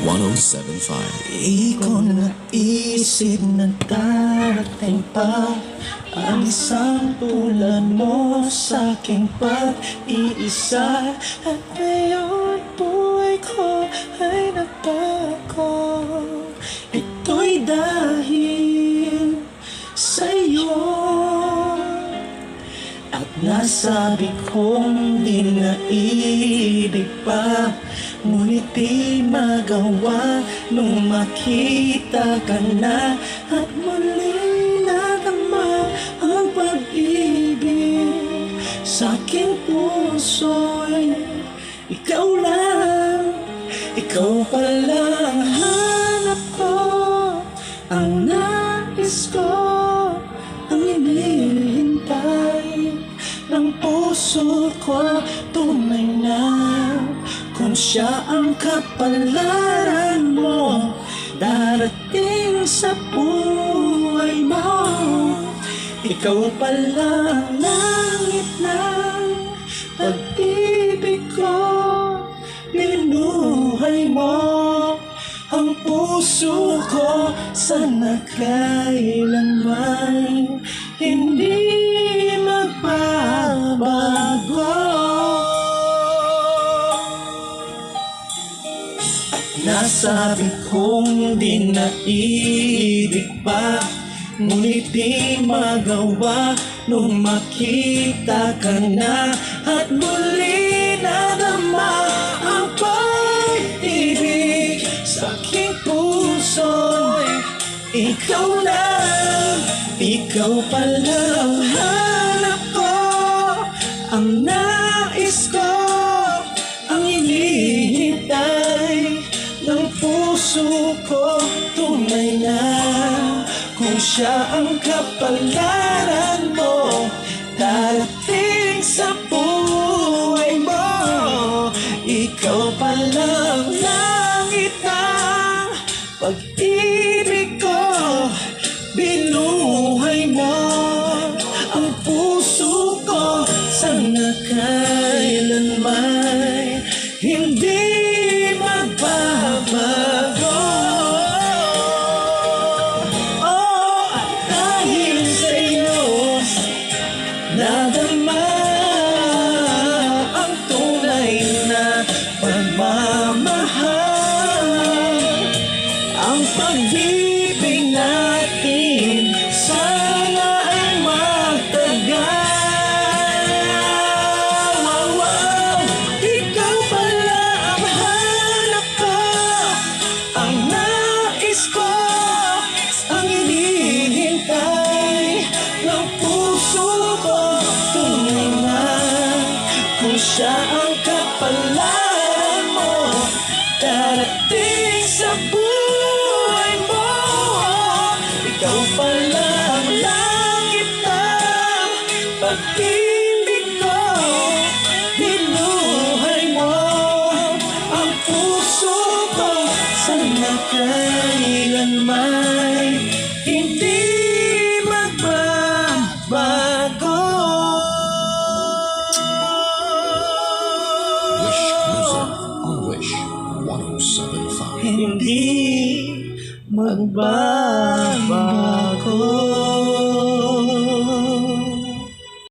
107.5. Di ko naisip na darating pa ang isang tulad mo sa aking pag-iisa. At ngayon buhay ko ay nagbago. Ito'y dahil sa'yo. At nasabi kong di naibig pa, ngunit di magawa nung makita ka na. At muli nadama ang pag-ibig sa aking puso'y ikaw lang, ikaw palang hanap ko, ang nais ko, ang hinihintay ng puso ko. Tunay na kung siya ang kapalaran mo, darating sa buhay mo. Ikaw palang langit ng pag-ibig ko, binuhay mo ang puso ko. Sana kailanman hindi magbabago. Nasabi kong di naibig pa, ngunit di magawa nung makita ka na. At muli nadama ang pag-ibig sa aking puso'y ikaw lang, ikaw palang hanap ko, ang nais ko, ang hinihintay ng puso ko. Tunay na kung siya ang kapalaran mo, darating sa buhay mo. Ikaw palang langit ng pag-ibig ko, binuhay mo ang puso ko. Sana kailanman hindi magbabago. Oh, at dahil sa'yo nadama ang tunay na pagmamahal. Ang pag-ibig natin sana ay magtagal. Wow, wow. Ikaw pala ang hanap ko, ang nais ko, ang hinihintay ng puso ko. Tunay na kung siya ang kapalaran mo, darating sa buhay mo. Ikaw pala ang langit ng pag-ibig ko, binuhay mo ang puso ko. Sana kailanman hindi magbabago. Wish Music on Wish 107.5. Hindi magbabago.